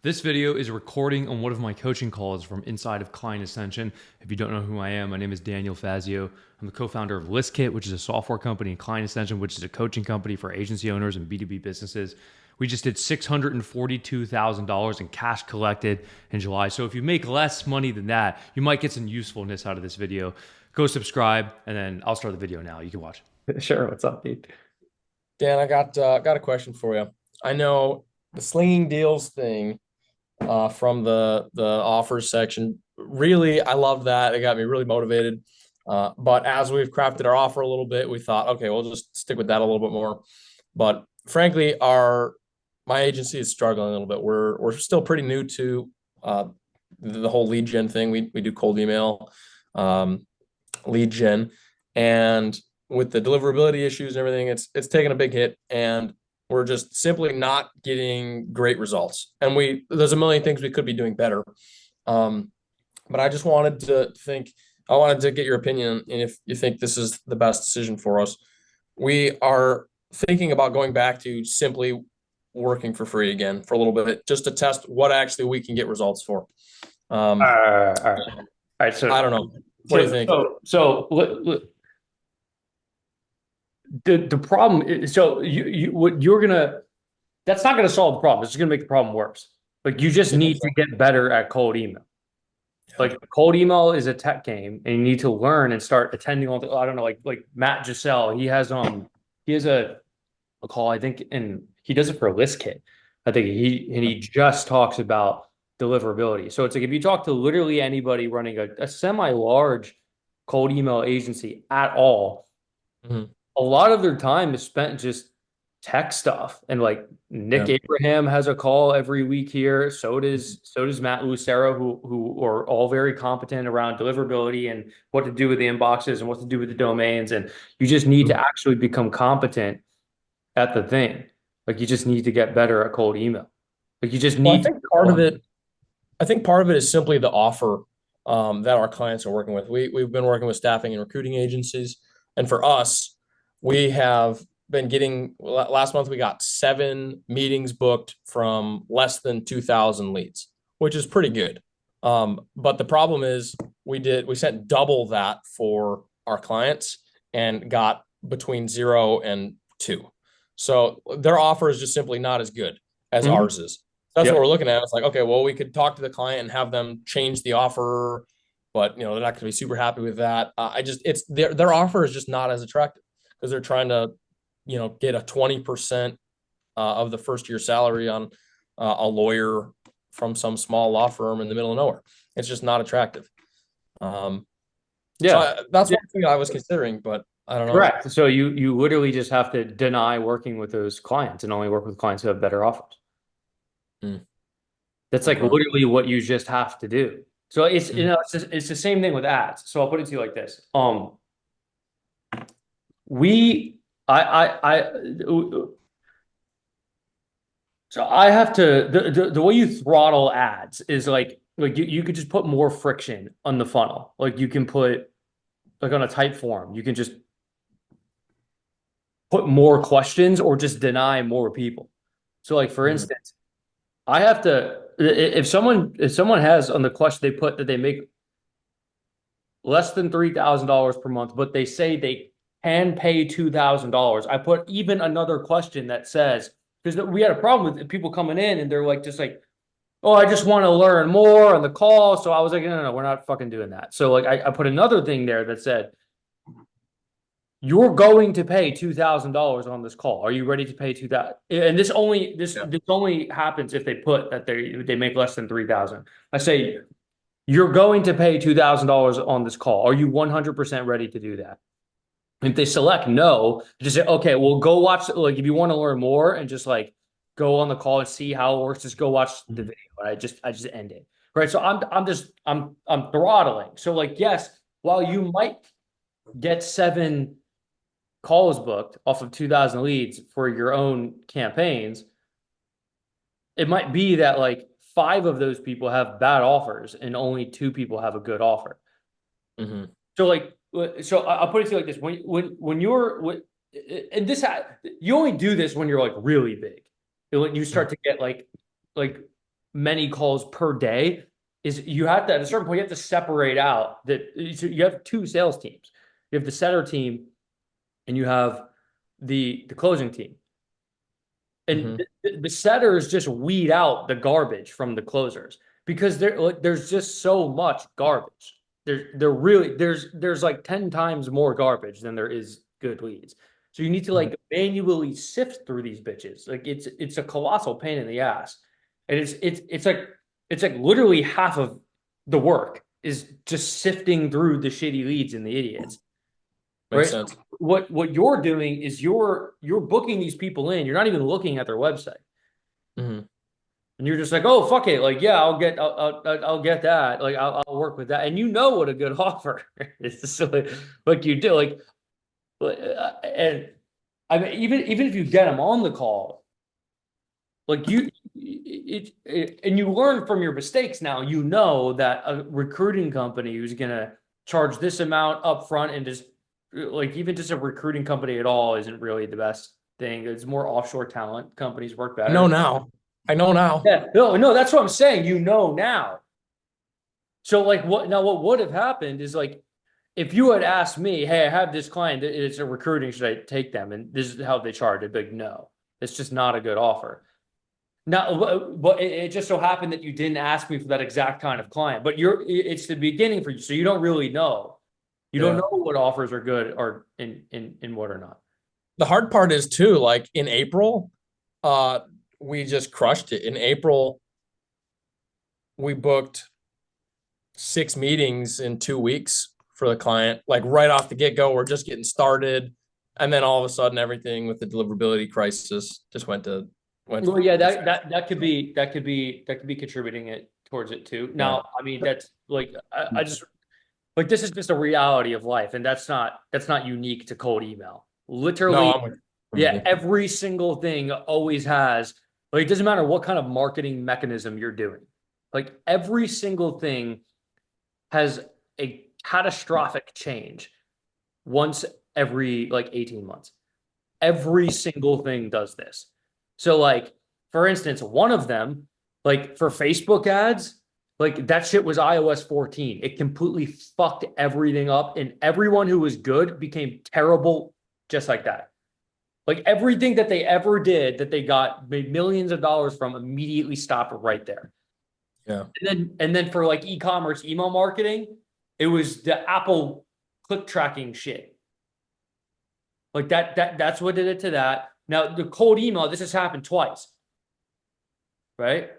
This video is a recording on one of my coaching calls from inside of Client Ascension. If you don't know who I am, my name is Daniel Fazio. I'm the co-founder of ListKit, which is a software company, and Client Ascension, which is a coaching company for agency owners and B2B businesses. We just did $642,000 in cash collected in July. So if you make less money than that, you might get some usefulness out of this video. Go subscribe, and then I'll start the video now. You can watch. Sure. What's up, Pete? Dan, I got a question for you. I know the slinging deals thing from the offers section. Really, I love that. It got me really motivated. But as we've crafted our offer a little bit, we thought, okay, we'll just stick with that a little bit more. But frankly, my agency is struggling a little bit. We're still pretty new to the whole lead gen thing. We do cold email, lead gen, and with the deliverability issues and everything, it's taken a big hit, and we're just simply not getting great results. And there's a million things we could be doing better. But I just I wanted to get your opinion, and if you think this is the best decision for us. We are thinking about going back to simply working for free again for a little bit, just to test what actually we can get results for. All right. All right. So I don't know. What do you think? The problem is, so what you're gonna, that's not gonna solve the problem. It's just gonna make the problem worse. Like, you just need to get better at cold email. Like, cold email is a tech game, and you need to learn and start attending all the, I don't know, like Matt Giselle, he has a call, I think, and he does it for a list kit. I think he just talks about deliverability. So it's like, if you talk to literally anybody running a semi-large cold email agency at all, Mhm. a lot of their time is spent just tech stuff. And like, Nick Abraham has a call every week here. So does Matt Lucero, who are all very competent around deliverability and what to do with the inboxes and what to do with the domains. And you just need to actually become competent at the thing. Like, you just need to get better at cold email. Like, you just Well, need to. I think part of it is simply the offer that our clients are working with. We've been working with staffing and recruiting agencies, and for us, we have been getting, last month we got 7 meetings booked from less than 2,000 leads, which is pretty good. But the problem is we sent double that for our clients and got between 0 and 2. So their offer is just simply not as good as ours is. That's Yep. what we're looking at. It's like, okay, well, we could talk to the client and have them change the offer, but they're not going to be super happy with that. It's their offer is just not as attractive because they're trying to, get a 20% of the first year salary on a lawyer from some small law firm in the middle of nowhere. It's just not attractive. So that's one thing I was considering, but I don't know. Correct. So you literally just have to deny working with those clients and only work with clients who have better offers. That's like literally what you just have to do. So it's it's the same thing with ads. So I'll put it to you like this. So I have to, the way you throttle ads is like you could just put more friction on the funnel. Like, you can put, like, on a type form, you can just put more questions or just deny more people. So, like, for instance, I have to, if someone has on the question, they put that they make less than $3,000 per month, but they say they can pay $2,000. I put even another question that says, because we had a problem with people coming in and they're like, just like, oh, I just want to learn more on the call. So I was like, no, we're not fucking doing that. So like, I put another thing there that said, you're going to pay $2,000 on this call. Are you ready to pay 2,000? And this only happens if they put that they make less than 3,000. I say, you're going to pay $2,000 on this call. Are you 100% ready to do that? If they select no, just say, okay, well, go watch, like, if you want to learn more and just like go on the call and see how it works, just go watch the video. And I just end it. Right. So I'm throttling. So, like, yes, while you might get 7 calls booked off of 2,000 leads for your own campaigns, it might be that like 5 of those people have bad offers and only 2 people have a good offer. So like, so I'll put it to you like this: when you're, and this, you only do this when you're like really big. And when you start to get like many calls per day is you have to, at a certain point, you have to separate out that you have two sales teams. You have the setter team and you have the closing team. And the setters just weed out the garbage from the closers because there's just so much garbage. There's like 10 times more garbage than there is good leads. So you need to like manually sift through these bitches. Like it's a colossal pain in the ass. And it's like literally half of the work is just sifting through the shitty leads and the idiots. Makes Right? sense. What you're doing is you're booking these people in. You're not even looking at their website. Mm-hmm. And you're just like, oh, fuck it. Like, yeah, I'll get that. Like, I'll work with that. And you know what a good offer is. So, like you do. And I mean, even if you get them on the call, like and you learn from your mistakes now, you know that a recruiting company who's going to charge this amount up front and just like even just a recruiting company at all isn't really the best thing. It's more offshore talent companies work better. I know now. Yeah, no, that's what I'm saying. You know now. So like what would have happened is like if you had asked me, hey, I have this client, it's a recruiting, should I take them? And this is how they charge. I'd be like, no, it's just not a good offer. Now, but it just so happened that you didn't ask me for that exact kind of client, but it's the beginning for you. So you don't really know. You don't know what offers are good or in what are not. The hard part is too, like in April, we just crushed it. In April, we booked 6 meetings in 2 weeks for the client. Like right off the get-go, we're just getting started. And then all of a sudden everything with the deliverability crisis just went. Well, yeah, that could be contributing it towards it too. Now, I mean, that's like I just like this is just a reality of life, and that's not unique to cold email. Literally, yeah, every single thing always has like it doesn't matter what kind of marketing mechanism you're doing. Like every single thing has a catastrophic change once every like 18 months. Every single thing does this. So like, for instance, one of them, like for Facebook ads, like that shit was iOS 14. It completely fucked everything up and everyone who was good became terrible just like that. Like everything that they ever did that they made millions of dollars from immediately stopped right there. Yeah. And then for like e-commerce email marketing, it was the Apple click tracking shit. Like that's what did it to that. Now the cold email, this has happened twice. Right?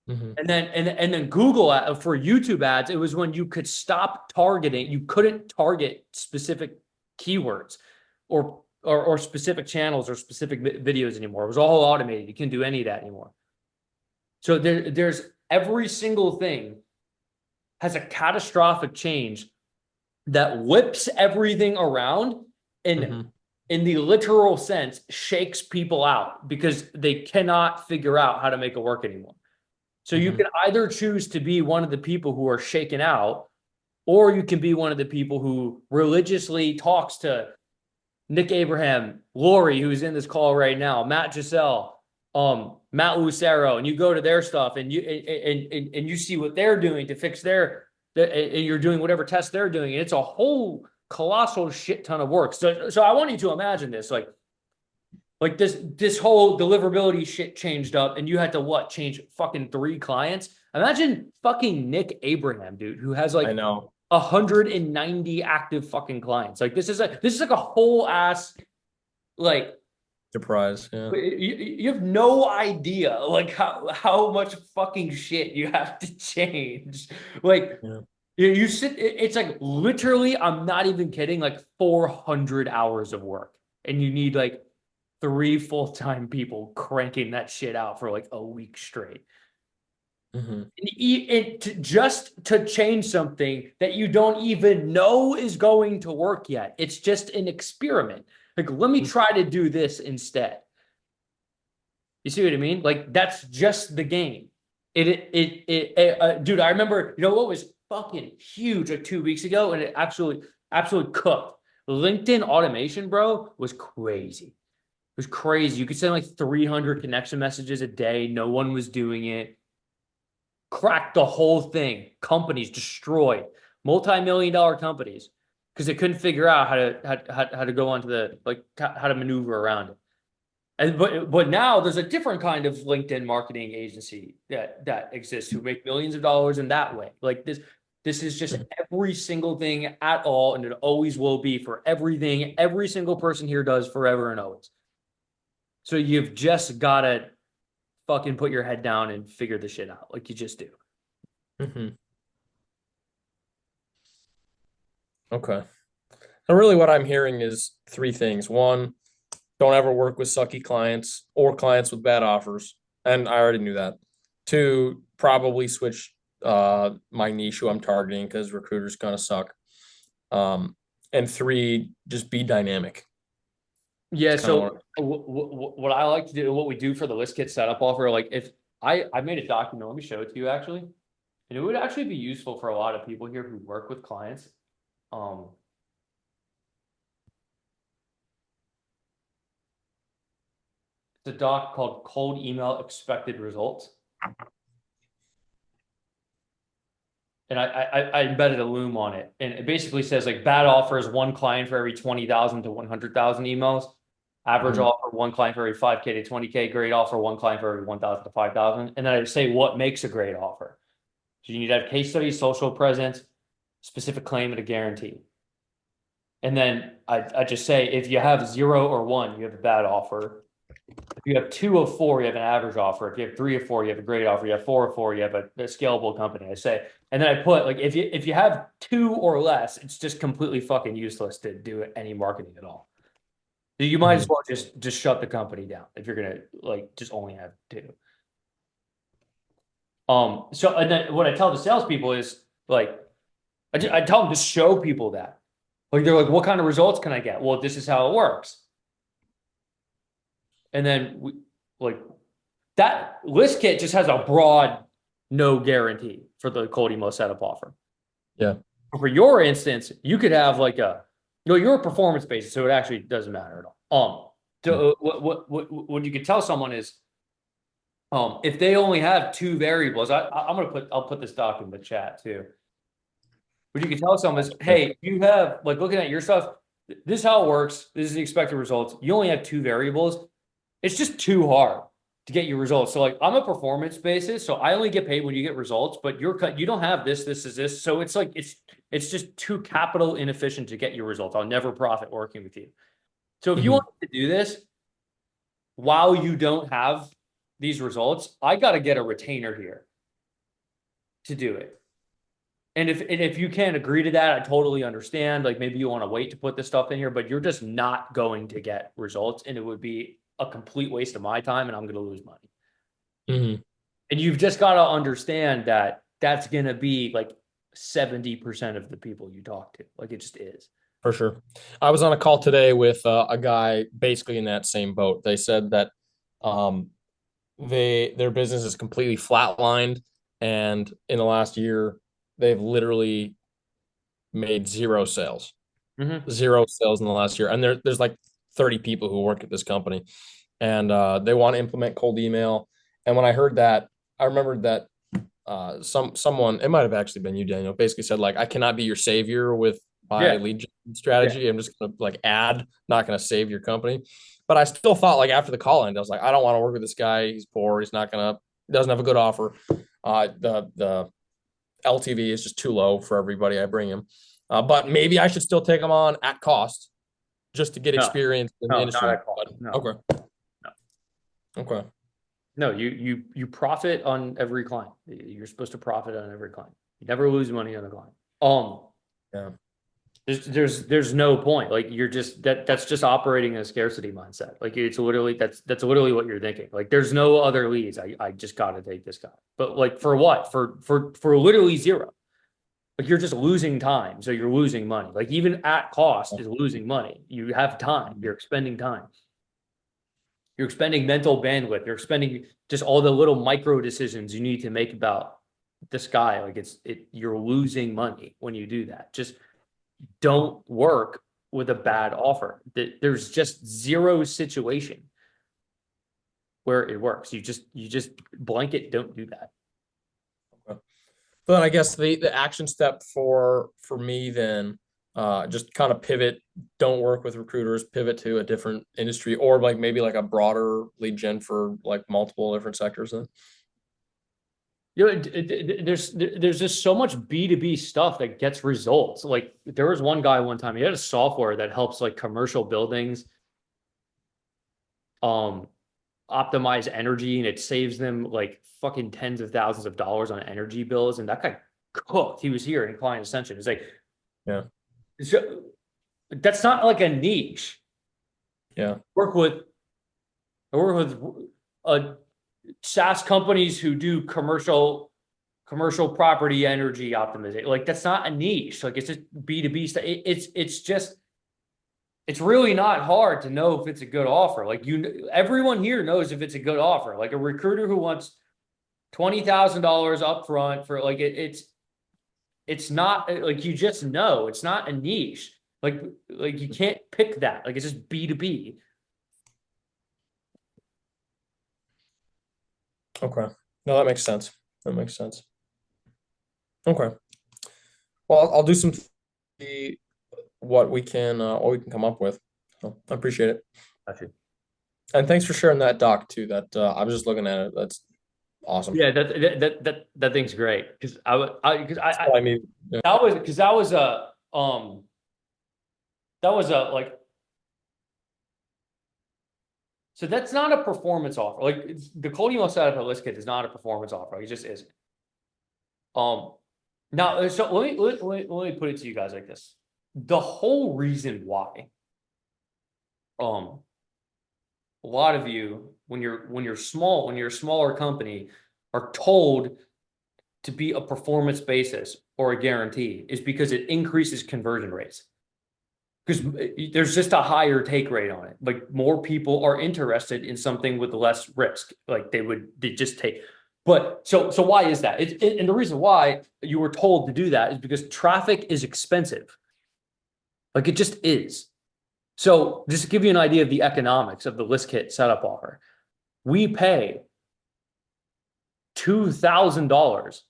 Mm-hmm. And then Google for YouTube ads, it was when you could stop targeting, you couldn't target specific keywords or specific channels or specific videos anymore. It was all automated. You couldn't do any of that anymore. So there's every single thing has a catastrophic change that whips everything around and in the literal sense shakes people out because they cannot figure out how to make it work anymore. So you can either choose to be one of the people who are shaken out, or you can be one of the people who religiously talks to Nick Abraham, Lori, who's in this call right now, Matt Giselle, Matt Lucero, and you go to their stuff and you see what they're doing to fix and you're doing whatever test they're doing. And it's a whole colossal shit ton of work. So I want you to imagine this, like this whole deliverability shit changed up and you had to change fucking 3 clients. Imagine fucking Nick Abraham, dude, who has like, I know, 190 active fucking clients. Like this is like a whole ass, like surprise. Yeah. You have no idea like how much fucking shit you have to change. Like you sit, it's like literally, I'm not even kidding, like 400 hours of work and you need like 3 full-time people cranking that shit out for like a week straight. Just to change something that you don't even know is going to work yet. It's just an experiment. Like, let me try to do this instead. You see what I mean? Like, that's just the game. Dude, I remember, you know what was fucking huge like 2 weeks ago, and it absolutely cooked. LinkedIn automation, bro, was crazy. It was crazy. You could send like 300 connection messages a day. No one was doing it. cracked the whole thing. Companies destroyed, multi-million-dollar companies, because they couldn't figure out how to go onto the, like, how to maneuver around it. And but now there's a different kind of LinkedIn marketing agency that exists who make millions of dollars in that way. Like this is just every single thing at all, and it always will be for everything every single person here does forever and always. So you've just gotta fucking put your head down and figure the shit out, like you just do. Mm-hmm. Okay. So really what I'm hearing is three things. One, don't ever work with sucky clients or clients with bad offers. And I already knew that. Two, probably switch my niche who I'm targeting because recruiters kind of suck. And three, just be dynamic. Yeah. It's kinda So what I like to do, what we do for the list kit setup offer, like if I made a document, let me show it to you actually, and it would actually be useful for a lot of people here who work with clients. It's a doc called Cold Email Expected Results. And I embedded a loom on it. And it basically says like bad offers, one client for every 20,000 to 100,000 emails. Average offer, one client for every 5K to 20K. Great offer, one client for every 1,000 to 5,000. And then I say what makes a great offer. So you need to have case studies, social presence, specific claim, and a guarantee. And then I just say if you have 0 or 1, you have a bad offer. If you have 2 of 4, you have an average offer. If you have 3 of 4, you have a great offer. You have 4 of 4, you have a scalable company. I say, and then I put like if you have 2 or less, it's just completely fucking useless to do any marketing at all. You might as well just shut the company down if you're gonna like just only have 2. So and then what I tell the salespeople is like I tell them to show people that. Like they're like, what kind of results can I get? Well, this is how it works. And then we like that list kit just has a broad no guarantee for the cold email setup offer. Yeah. For your instance, you could have like you're a performance based, so it actually doesn't matter at all. So what you could tell someone is, if they only have 2 variables, I'll put this doc in the chat too. What you can tell someone is, hey, you have like looking at your stuff. This is how it works. This is the expected results. You only have 2 variables. It's just too hard to get your results. So like I'm a performance basis, so I only get paid when you get results, but you don't have this is this. So it's like it's just too capital inefficient to get your results. I'll never profit working with you. So if you want to do this while you don't have these results, I got to get a retainer here to do it. And if you can't agree to that, I totally understand. Like maybe you want to wait to put this stuff in here, but you're just not going to get results, and it would be a complete waste of my time, and I'm going to lose money. And you've just got to understand that that's going to be like 70% of the people you talk to. Like it just is. For sure. I was on a call today with a guy basically in that same boat. They said that their business is completely flatlined, and in the last year, they've literally made 0 sales. 0 sales in the last year. And there's like 30 people who work at this company, and they want to implement cold email. And when I heard that, I remembered that someone, it might have actually been you, Daniel, basically said like, I cannot be your savior with my lead strategy. I'm just going to like not going to save your company. But I still thought like after the call end, I was like, I don't want to work with this guy. He's poor. Doesn't have a good offer. The LTV is just too low for everybody I bring him. But maybe I should still take him on at cost just to get experience in the industry. Not at cost. No. Okay. No. Okay. No, you profit on every client. You're supposed to profit on every client. You never lose money on a client. Yeah. There's no point. Like you're just that's just operating a scarcity mindset. Like it's literally that's literally what you're thinking. Like there's no other leads. I just got to take this guy. But like for what? For literally 0. Like you're just losing time. So you're losing money. Like even at cost is losing money. You have time. You're expending time. You're expending mental bandwidth. You're expending just all the little micro decisions you need to make about this guy. Like you're losing money when you do that. Just don't work with a bad offer. There's just 0 situation where it works. You just blanket don't do that. But I guess the action step for me then, just kind of pivot, don't work with recruiters, pivot to a different industry, or like maybe like a broader lead gen for like multiple different sectors then. You know, there's just so much B2B stuff that gets results. Like there was one guy one time, he had a software that helps like commercial buildings um optimize energy, and it saves them like fucking tens of thousands of dollars on energy bills. And that guy cooked. He was here in Client Ascension. It's like, Yeah. that's not like a niche. Yeah. I work with SaaS companies who do commercial property energy optimization. Like that's not a niche. Like it's just B2B stuff. It's really not hard to know if it's a good offer. Like everyone here knows if it's a good offer. Like a recruiter who wants $20,000 up front for like it's not like, you just know it's not a niche. Like you can't pick that. Like it's just B2B. Okay. No, that makes sense. That makes sense. Okay. Well, I'll do some what we can come up with. So I appreciate it. Gotcha. And thanks for sharing that doc too. That I was just looking at it. That's awesome. Yeah, that thing's great because I mean, yeah. that was like, so that's not a performance offer. Like the coding you set up at ListKit is not a performance offer. It just isn't. Now, so let me put it to you guys like this. The whole reason why, a lot of you, when you're a smaller company, are told to be a performance basis or a guarantee is because it increases conversion rates. Because there's just a higher take rate on it. Like more people are interested in something with less risk. Like they just take. But so why is that? And the reason why you were told to do that is because traffic is expensive. Like it just is. So just to give you an idea of the economics of the ListKit setup offer, we pay $2,000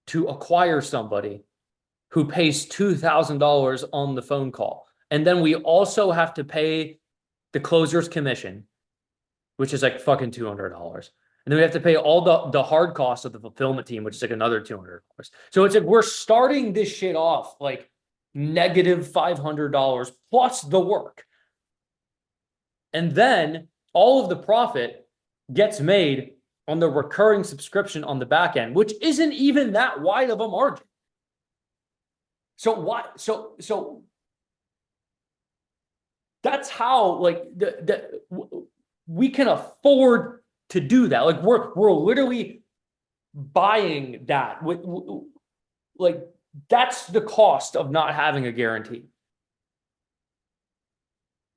to acquire somebody who pays $2,000 on the phone call. And then we also have to pay the closer's commission, which is like fucking $200. And then we have to pay all the hard costs of the fulfillment team, which is like another $200. So it's like we're starting this shit off like negative $500 plus the work. And then all of the profit gets made on the recurring subscription on the back end, which isn't even that wide of a margin. So why? So that's how like we can afford to do that. Like we're literally buying that. Like that's the cost of not having a guarantee.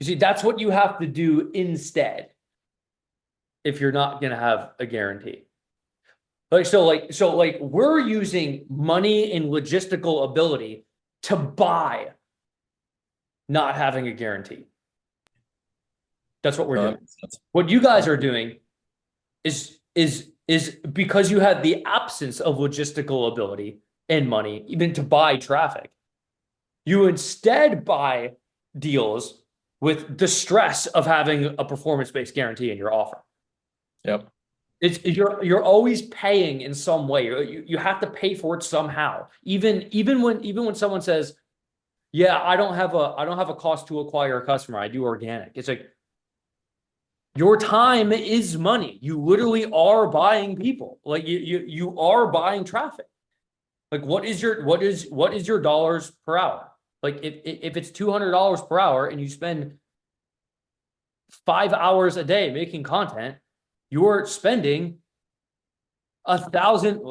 You see, that's what you have to do instead if you're not going to have a guarantee. Like we're using money and logistical ability to buy not having a guarantee. That's what we're doing. What you guys are doing is because you had the absence of logistical ability and money even to buy traffic. You instead buy deals with the stress of having a performance-based guarantee in your offer. Yep. You're always paying in some way. You have to pay for it somehow. Even when someone says, "Yeah, I don't have a cost to acquire a customer. I do organic." It's like your time is money. You literally are buying people. Like you are buying traffic. Like what is your dollars per hour? Like if it's $200 per hour and you spend 5 hours a day making content, you're spending 1,000,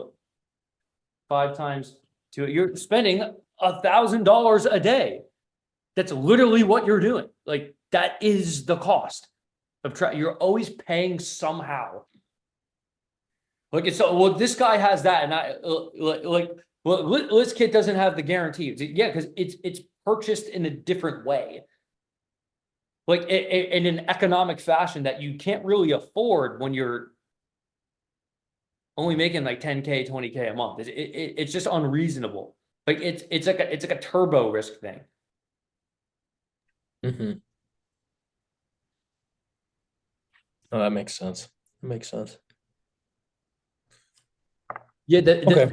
5 times 2. You're spending $1,000 a day. That's literally what you're doing. Like that is the cost of you're always paying somehow. Like it's well, this guy has that, and ListKit doesn't have the guarantee. Yeah, because it's purchased in a different way. Like in an economic fashion that you can't really afford when you're only making like 10K, 20K a month. It's just unreasonable. Like it's like a turbo risk thing. Mm-hmm. Oh, that makes sense. That makes sense. Yeah, Okay.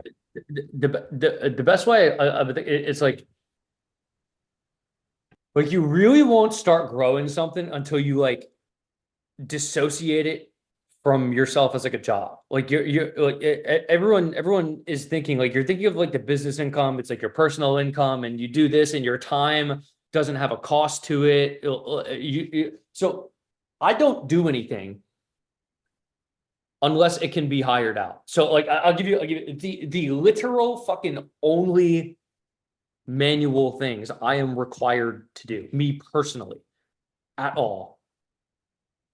the best way I would think it's like you really won't start growing something until you like dissociate it from yourself as like a job. Like you're like everyone is thinking like you're thinking of like the business income. It's like your personal income, and you do this, and your time doesn't have a cost to it. So I don't do anything unless it can be hired out. So like I'll give you the literal fucking only manual things I am required to do, me personally, at all,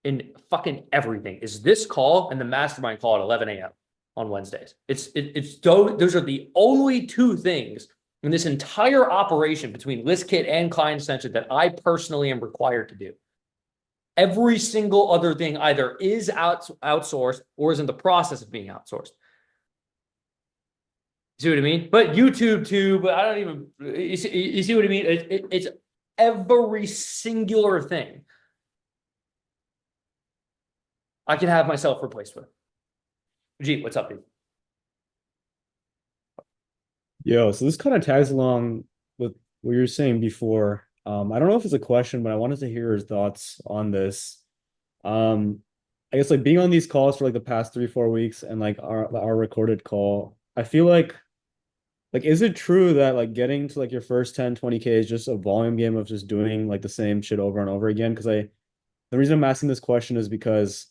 in fucking everything, is this call and the mastermind call at 11 a.m. on Wednesdays. Those are the only two things in this entire operation between ListKit and Client Ascension that I personally am required to do. Every single other thing either is outsourced or is in the process of being outsourced. See what I mean? But YouTube too, but I don't even, you see what I mean? It's every singular thing I can have myself replaced with. Gee, what's up, dude? Yo, so this kind of tags along with what you were saying before. I don't know if it's a question, but I wanted to hear your thoughts on this. I guess like being on these calls for like the past 3, 4 weeks and like our recorded call, I feel like is it true that like getting to like your first 10, 20K is just a volume game of just doing like the same shit over and over again? Because the reason I'm asking this question is because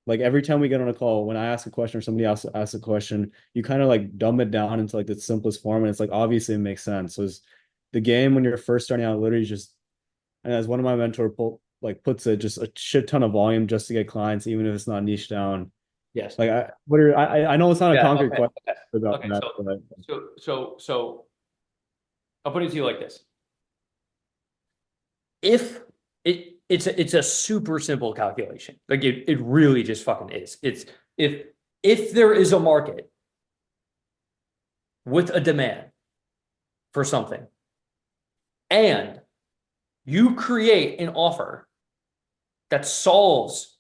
like every time we get on a call, when I ask a question or somebody else asks a question, you kind of like dumb it down into like the simplest form. And it's like, obviously it makes sense. So is the game when you're first starting out literally just, and as one of my mentor puts it, just a shit ton of volume just to get clients, even if it's not niche down. Yes. Like I know it's not a concrete question about Okay, that. so I'll put it to you like this. If it's a super simple calculation. Like it really just fucking is. It's if there is a market with a demand for something and you create an offer that solves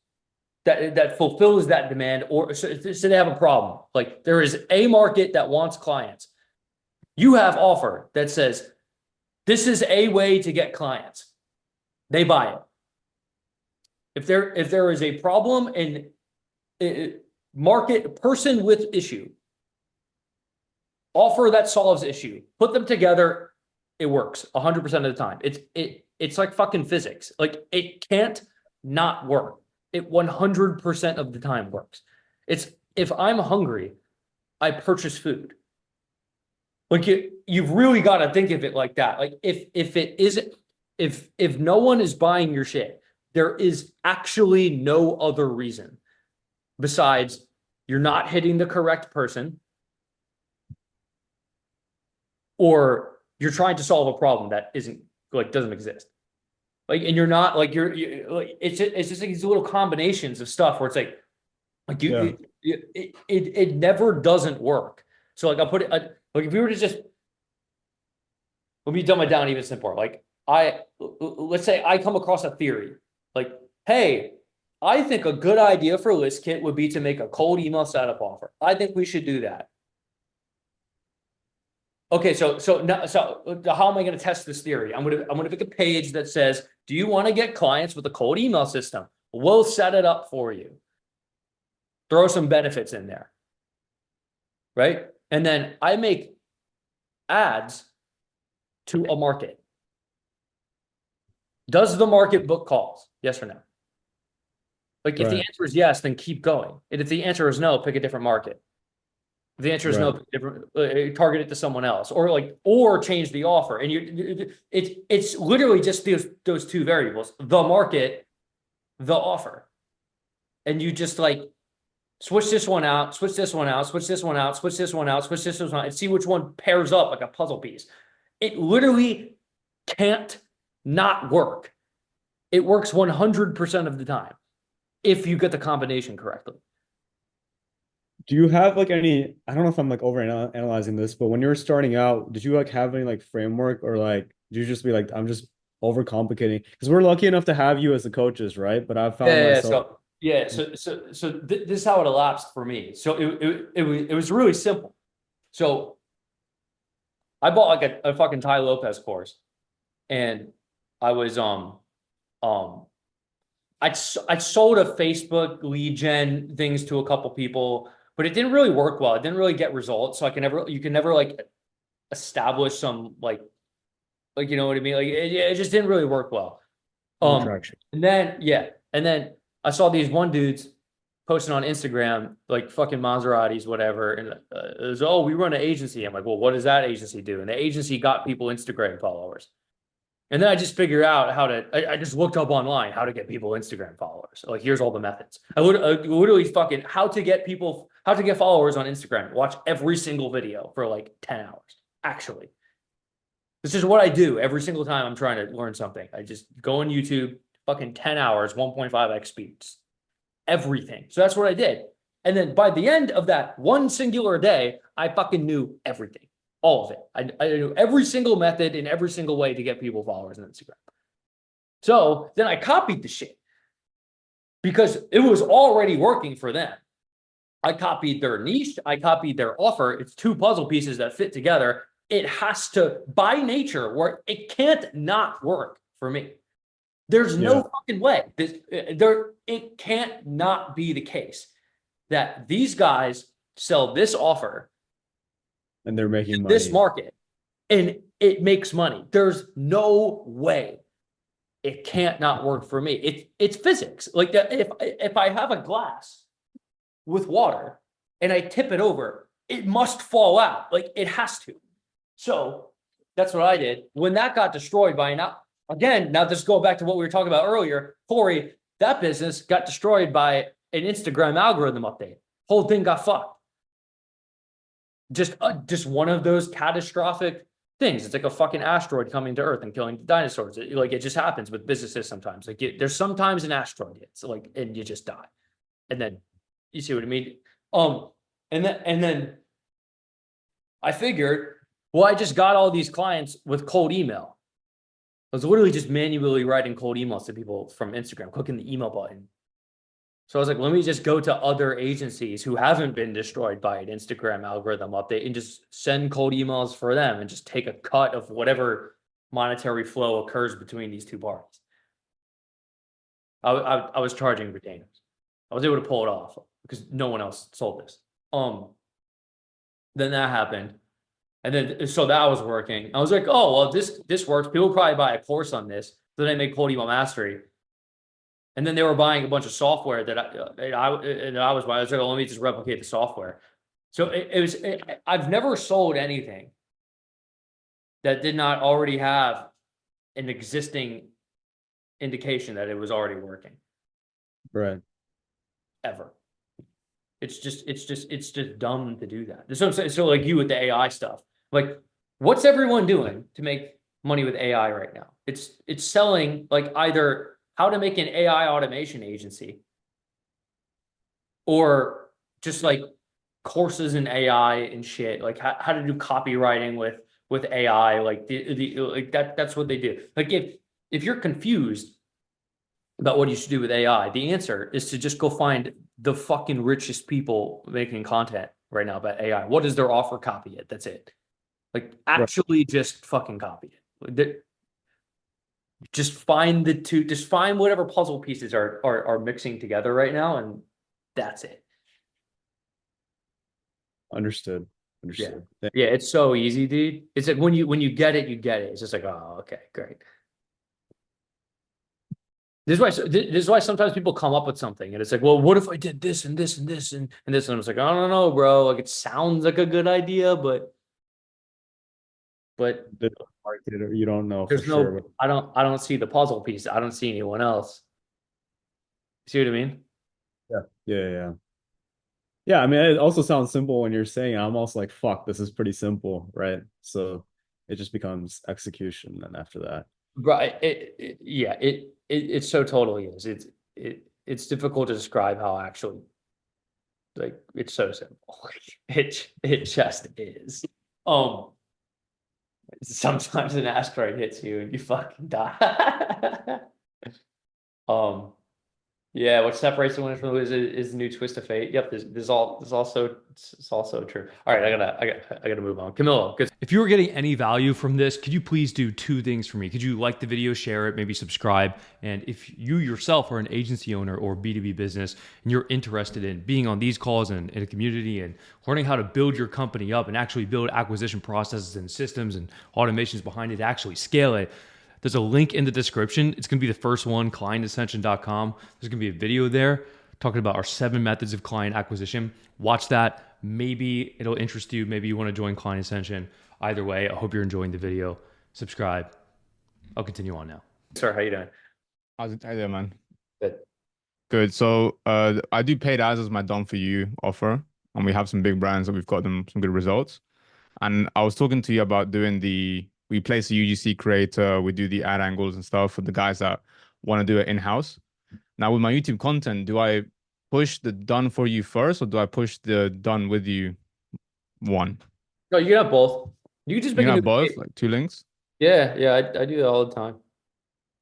that fulfills that demand, or so they have a problem. Like there is a market that wants clients. You have offer that says this is a way to get clients. They buy it. If there is a problem and market person with issue, offer that solves issue, put them together, it works 100% of the time. It's like fucking physics. Like it can't not work. It 100% of the time works. It's if I'm hungry, I purchase food. Like you've really got to think of it like that. Like if no one is buying your shit, there is actually no other reason besides you're not hitting the correct person, or you're trying to solve a problem that doesn't exist. Like, and you're not like you're like it's just like these little combinations of stuff where it's like it never doesn't work. So like I'll put it like if we were to just let me dumb it down even simpler. Like let's say I come across a theory like, hey, I think a good idea for ListKit would be to make a cold email setup offer. I think we should do that. Okay, so how am I going to test this theory? I'm going to pick a page that says, do you want to get clients with a cold email system? We'll set it up for you. Throw some benefits in there. Right? And then I make ads to a market. Does the market book calls? Yes or no? Like if the answer is yes, then keep going. And if the answer is no, pick a different market. If the answer is no, target it to someone else, or change the offer. And it's literally just those two variables: the market, the offer. And you just like switch this one out, switch this one out, switch this one out, switch this one out, switch this one out, and see which one pairs up like a puzzle piece. It literally can't not work. It works 100% of the time if you get the combination correctly. do you have like any, I don't know if I'm like over analyzing this, but when you were starting out, did you like have any like framework, or like did you just be like, I'm just overcomplicating? Because we're lucky enough to have you as the coaches, right? But I've found Yeah, myself, this is how it elapsed for me. So it was really simple. So I bought like a fucking Ty Lopez course, and I was I sold a Facebook lead gen things to a couple people, but it didn't really work well. It didn't really get results. So you can never like establish some like, you know what I mean? Like it just didn't really work well. no traction. And then I saw these one dudes posting on Instagram, like fucking Maseratis, whatever. And it was, oh, we run an agency. I'm like, well, what does that agency do? And the agency got people Instagram followers. And then I just figured out I just looked up online how to get people Instagram followers. Like, here's all the methods. I literally fucking how to get followers on Instagram. Watch every single video for like 10 hours. Actually, this is what I do every single time I'm trying to learn something. I just go on YouTube, fucking 10 hours, 1.5x speeds, everything. So that's what I did. And then by the end of that one singular day, I fucking knew everything. All of it. I knew every single method in every single way to get people followers on Instagram. So then I copied the shit because it was already working for them. I copied their niche. I copied their offer. It's two puzzle pieces that fit together. It has to, by nature, work. It can't not work for me. There's no fucking way. It can't not be the case that these guys sell this offer And they're making money. this market and it makes money. There's no way it can't not work for me. It's physics. Like that, if I have a glass with water and I tip it over, it must fall out. Like it has to. So that's what I did. When that got destroyed by now this go back to what we were talking about earlier, Corey, that business got destroyed by an Instagram algorithm update. Whole thing got fucked. Just one of those catastrophic things. It's like a fucking asteroid coming to Earth and killing the dinosaurs. It just happens with businesses sometimes. Like there's sometimes an asteroid hits, like, and you just die. And then you see what I mean? And then I figured, well, I just got all these clients with cold email. I was literally just manually writing cold emails to people from Instagram, clicking the email button. So I was like, let me just go to other agencies who haven't been destroyed by an Instagram algorithm update and just send cold emails for them and just take a cut of whatever monetary flow occurs between these two parties. I was charging retainers. I was able to pull it off because no one else sold this. Then that happened. And then, so that was working. I was like, oh, well, this works. People probably buy a course on this. So then I make cold email mastery. And then they were buying a bunch of software that I was buying. I was like, oh, let me just replicate the software. So I've never sold anything that did not already have an existing indication that it was already working. Right. Ever. It's just dumb to do that. So I'm saying, so like you with the AI stuff, like what's everyone doing to make money with AI right now? It's selling like either how to make an AI automation agency or just like courses in AI and shit, like how to do copywriting with AI, like like that's what they do. Like if you're confused about what you should do with AI, the answer is to just go find the fucking richest people making content right now about AI. What is their offer? Copy it. That's it. Like actually just fucking copy it. Just find just find whatever puzzle pieces are mixing together right now, and that's it. Understood. Yeah, it's so easy, dude. It's like when you get it, you get it. It's just like, oh, okay, great. This is why sometimes people come up with something and it's like, well, what if I did this and this and this and this? And I'm just like, I don't know, bro. Like it sounds like a good idea, but you don't know there's for sure. I don't see the puzzle piece. I don't see anyone else. See what I mean? Yeah. Yeah, I mean, it also sounds simple when you're saying it. I'm also like, fuck, this is pretty simple, right? So it just becomes execution then after that. Right. It so totally is. It's difficult to describe how actually Like it's so simple. It just is. Sometimes an asteroid hits you and you fucking die. Um, yeah, what separates the winners from the losers is the new twist of fate. Yep, this also it's also true. All right, I gotta move on. Camilo, good. If you were getting any value from this, could you please do two things for me? Could you like the video, share it, maybe subscribe? And if you yourself are an agency owner or B2B business and you're interested in being on these calls and in a community and learning how to build your company up and actually build acquisition processes and systems and automations behind it to actually scale it, there's a link in the description. It's going to be the first one, clientascension.com. There's going to be a video there talking about our 7 methods of client acquisition. Watch that. Maybe it'll interest you. Maybe you want to join Client Ascension. Either way, I hope you're enjoying the video. Subscribe. I'll continue on now. Sir, how you doing? How's it there, man? Good. Good. So I do paid ads as my done for you offer, and we have some big brands that we've got them some good results. And I was talking to you about doing we place a UGC creator, we do the ad angles and stuff for the guys that want to do it in-house. Now with my YouTube content, do I push the done for you first, or do I push the done with you one? No, you can have both. You can just You make can a have new both, page. like 2 links? Yeah, I do that all the time.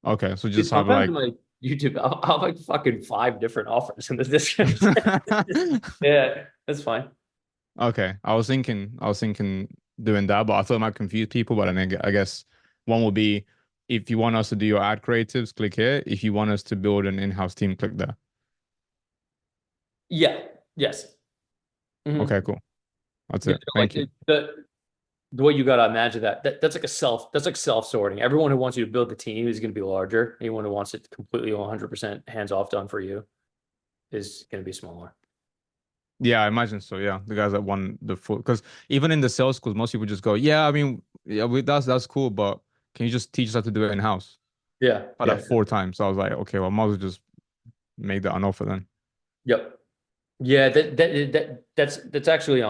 Okay, so Dude, just have sometimes like on my YouTube, I'll have like fucking 5 different offers in the description. Yeah, that's fine. Okay, I was thinking doing that, but I thought it might confuse people. But I guess one will be, if you want us to do your ad creatives, click here. If you want us to build an in-house team, click there. Yeah. Yes. Mhm. Okay, cool. That's Yeah, it. like Thank you. the way you gotta imagine that's like self-sorting. Everyone who wants you to build the team is gonna be larger. Anyone who wants it completely 100% hands-off done for you is gonna be smaller. Yeah, I imagine so. Yeah, the guys that won the full, because even in the sales schools, most people just go, yeah, I mean, yeah, that's cool, but can you just teach us how to do it in-house? Yeah. I had that 4 times. So I was like, okay, well, I might as well just make that an offer then. Yep. Yeah, that's actually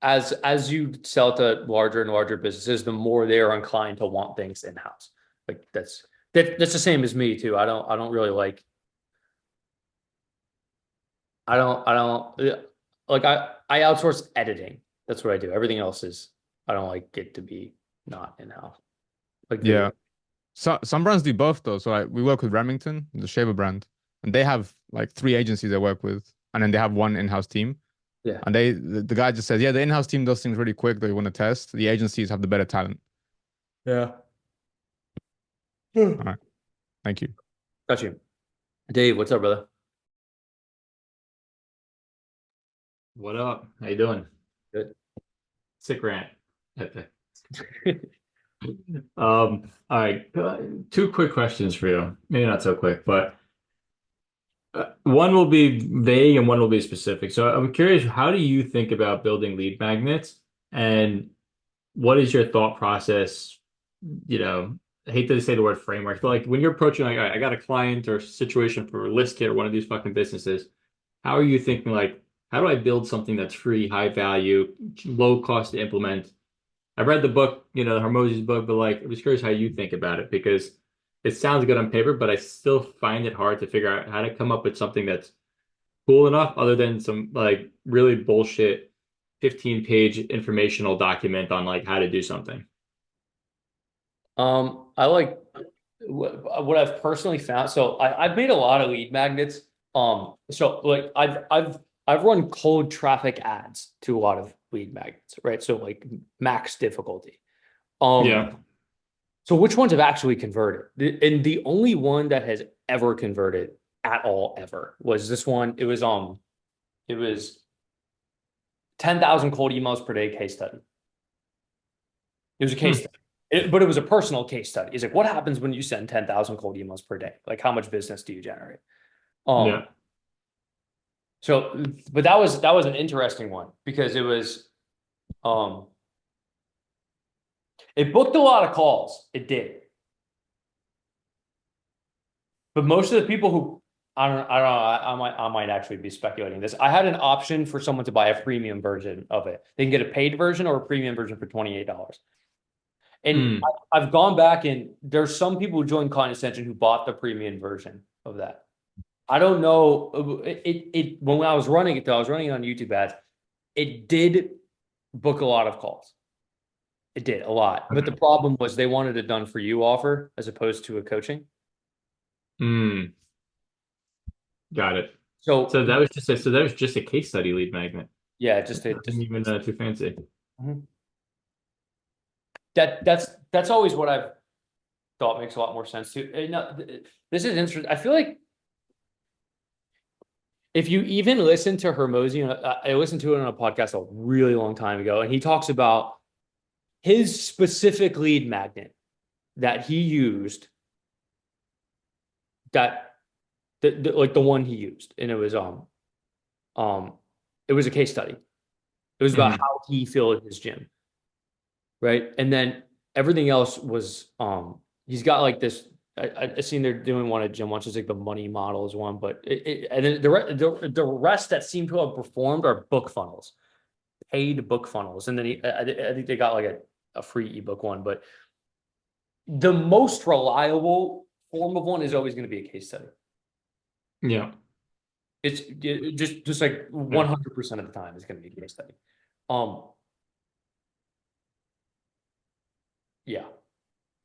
as you sell to larger and larger businesses, the more they are inclined to want things in-house. Like that's the same as me too. I don't really like I don't like I outsource editing. That's what I do. Everything else is I don't like it to be not in-house. Like Yeah. So some brands do both though. So like we work with Remington, the shaver brand, and they have like 3 agencies they work with, and then they have 1 in-house team. Yeah. And the guy just says, yeah, the in-house team does things really quick. They want to test. The agencies have the better talent. Yeah. All right. Thank you. Got you. Dave, what's up, brother? What up? How you doing? Good. Sick rant. All right. 2 quick questions for you. Maybe not so quick, but one will be vague and one will be specific. So I'm curious, how do you think about building lead magnets, and what is your thought process? I hate to say the word framework, but like when you're approaching, like, all right, I got a client or situation for ListKit or one of these fucking businesses, how are you thinking, like, how do I build something that's free, high value, low cost to implement? I read the book, the Hormozi's book, but like, I was curious how you think about it, because it sounds good on paper, but I still find it hard to figure out how to come up with something that's cool enough, other than some like really bullshit 15-page informational document on like how to do something. I like what I've personally found. So I've made a lot of lead magnets. So like I've run cold traffic ads to a lot of lead magnets, right? So like max difficulty. Yeah. So which ones have actually converted? And the only one that has ever converted at all ever was this one. It was 10,000 cold emails per day case study. It was a case study, but it was a personal case study. It's like, what happens when you send 10,000 cold emails per day? Like, how much business do you generate? Yeah. So, but that was an interesting one because it was, it booked a lot of calls. It did. But most of the people who, I might actually be speculating this. I had an option for someone to buy a premium version of it. They can get a paid version or a premium version for $28. And I've gone back and there's some people who joined Client Ascension who bought the premium version of that. I don't know. It when I was running it though, I was running it on YouTube ads. It did book a lot of calls. It did a lot. But the problem was they wanted a done for you offer as opposed to a coaching. Hmm. Got it. So So that was just a case study lead magnet. yeah, just it Nothing even too fancy. Mhm. That's always what I've thought makes a lot more sense too. No, this is interesting. I feel like if you even listen to Hermosi, I listened to it on a podcast a really long time ago, and he talks about his specific lead magnet that he used, that like the one he used, and it was a case study. It was about how he filled his gym, right? And then everything else was he's got like this. I seen they're doing one at gym once. It's like the money models one, but and then the rest that seem to have performed are book funnels, paid book funnels, and then I think they got like a free ebook one, but the most reliable form of one is always going to be a case study. Yeah. It's just like 100% of the time it's going to be a case study. Yeah.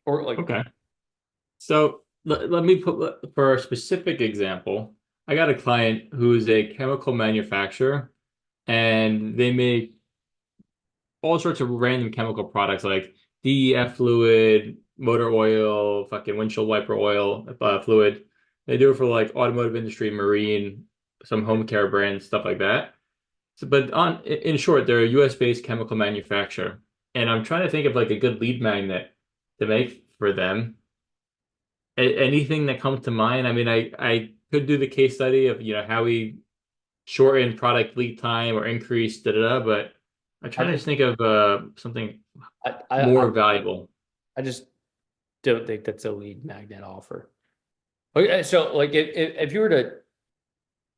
Or like, Okay. So let me put for a specific example, I got a client who is a chemical manufacturer and they make all sorts of random chemical products like DEF fluid, motor oil, fucking windshield wiper oil, fluid. They do it for like automotive industry, marine, some home care brands, stuff like that. So, but in short, they're a US based chemical manufacturer. And I'm trying to think of like a good lead magnet to make for them. Anything that comes to mind? I mean, I could do the case study of, how we shorten product lead time or increase but I'm trying to just think of something I more valuable. I just don't think that's a lead magnet offer. Okay, so like if you were to,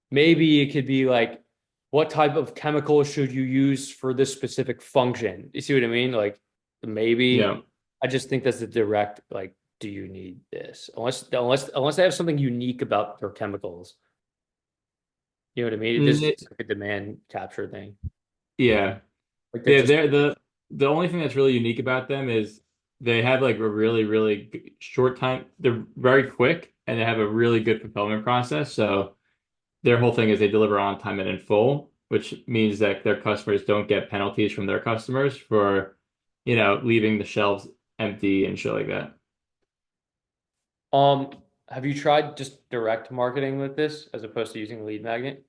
maybe it could be like, what type of chemical should you use for this specific function? You see what I mean? Like maybe Yeah. I just think that's a direct like, do you need this? Unless they have something unique about their chemicals. You know what I mean? This Mm, is like a demand capture thing. Yeah. Like they're Yeah, just the only thing that's really unique about them is they have like a really, really short time. They're very quick and they have a really good fulfillment process. So their whole thing is they deliver on time and in full, which means that their customers don't get penalties from their customers for, leaving the shelves empty and shit like that. um have you tried just direct marketing with this as opposed to using lead magnet?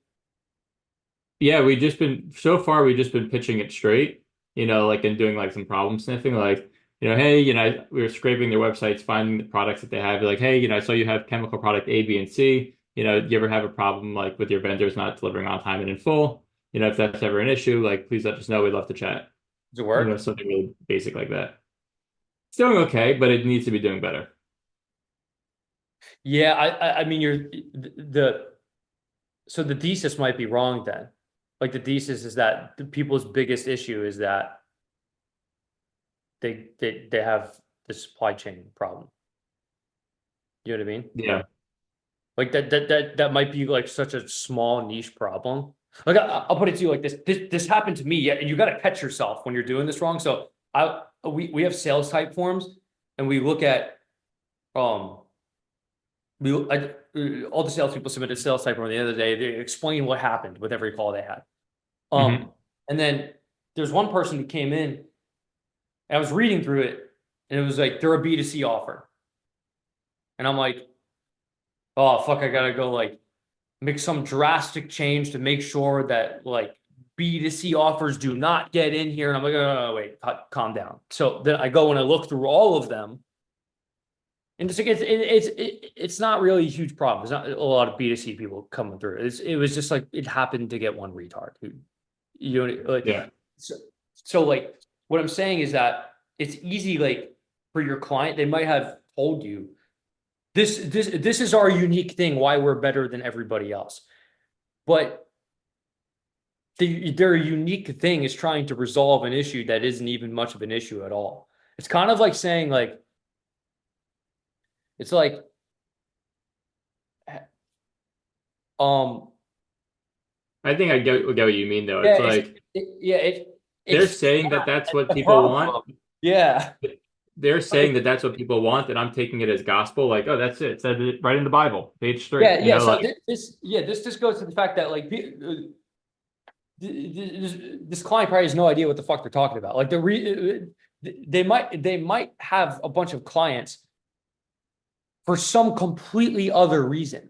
Yeah, we've just been pitching it straight, like and doing like some problem sniffing, like, hey, we were scraping their websites, finding the products that they have. Like, hey, I saw you have chemical product A, B, and C. Do you ever have a problem like with your vendors not delivering on time and in full? If that's ever an issue, like please let us know. We'd love to chat. Does it work? Something really basic like that. It's doing okay, but it needs to be doing better. Yeah, I mean so the thesis might be wrong then. Like the thesis is that the people's biggest issue is that they have the supply chain problem. You know what I mean? Yeah. Like that might be like such a small niche problem. Like I'll put it to you like this. This happened to me. Yeah, and you got to catch yourself when you're doing this wrong. So we have sales type forms, and we look at um all the salespeople submitted sales type form at the end of the day. They explain what happened with every call they had. Hmm. And then there's one person who came in, and I was reading through it, and it was like they're a B2C offer, and I'm like, oh fuck, I gotta go like make some drastic change to make sure that like B2C offers do not get in here. And I'm like, oh, wait, calm down. So then I go and I look through all of them. And it's like it's not really a huge problem. There's not a lot of B2C people coming through. It was just like it happened to get one retard who, like Yeah. so like what I'm saying is that it's easy like for your client, they might have told you this is our unique thing, why we're better than everybody else. But their unique thing is trying to resolve an issue that isn't even much of an issue at all. It's kind of like saying like, it's like I think I get what you mean though. Yeah, It's like they're it's saying that that's what the people want. problem. Yeah. They're saying that that's what people want, and I'm taking it as gospel. Like, oh, that's it. It said it right in the Bible, page 3. Yeah, You yeah. know, So like, this just goes to the fact that like this client probably has no idea what the fuck they're talking about. Like they might have a bunch of clients for some completely other reason.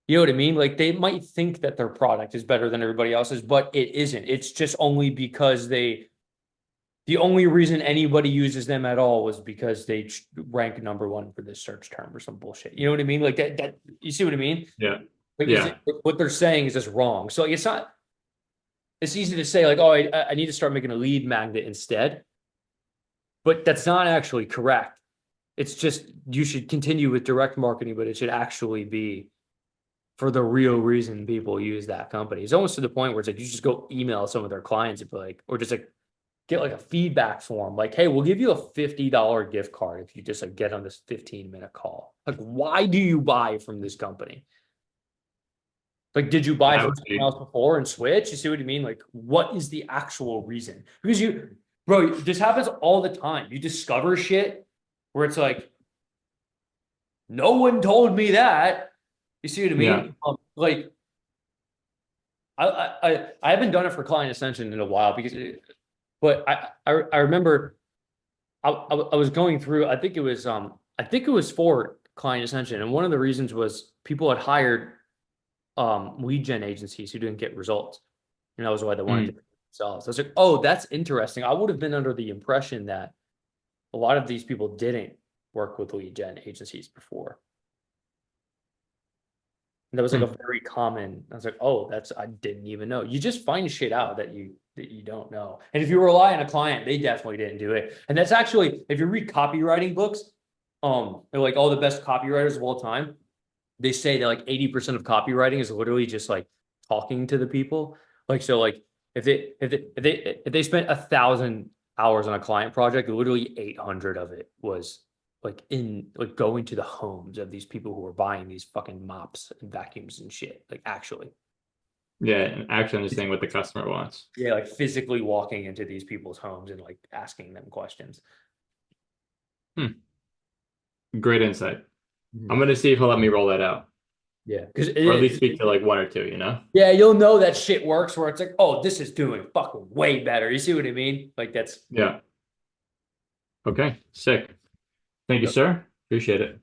You know what I mean? Like they might think that their product is better than everybody else's, but it isn't. It's just only because the only reason anybody uses them at all was because they rank #1 for this search term or some bullshit. You know what I mean? Like that you see what I mean? yeah, Like yeah. what they're saying is just wrong. So it's not, it's easy to say like, oh, I need to start making a lead magnet instead. But that's not actually correct. It's just you should continue with direct marketing, but it should actually be for the real reason people use that company. It's almost to the point where it's like you just go email some of their clients and be like, or just like get like a feedback form, like, hey, we'll give you a $50 gift card if you just like get on this 15-minute call. Like, why do you buy from this company? Like, did you buy That from would someone be, else before and switch? You see what I mean? Like, what is the actual reason? Because bro, this happens all the time. You discover shit where it's like, no one told me that. You see what I yeah. mean? Like, I haven't done it for Client Ascension in a while because, but I remember I was going through. I think it was for Client Ascension, and one of the reasons was people had hired lead gen agencies who didn't get results, and that was why they wanted to do it themselves. I was like, oh, that's interesting. I would have been under the impression that a lot of these people didn't work with lead gen agencies before. And that was like a very common. I was like, oh, I didn't even know. You just find shit out that you don't know. And if you rely on a client, they definitely didn't do it. And that's actually, if you read copywriting books, they're like all the best copywriters of all time, they say that like 80% of copywriting is literally just like talking to the people. Like, so like if they spent 1,000 hours on a client project, literally 800 of it was like going to the homes of these people who were buying these fucking mops and vacuums and shit. Like actually. Yeah, and actually understanding what the customer wants. Yeah, like physically walking into these people's homes and like asking them questions. Great insight. I'm gonna see if he'll let me roll that out, Yeah, because or at least speak to like 1 or 2. You know? yeah, you'll know that shit works where it's like, oh, this is doing fucking way better. You see what I mean? Like that's Yeah. Okay. Sick. Thank you, sir. Appreciate it.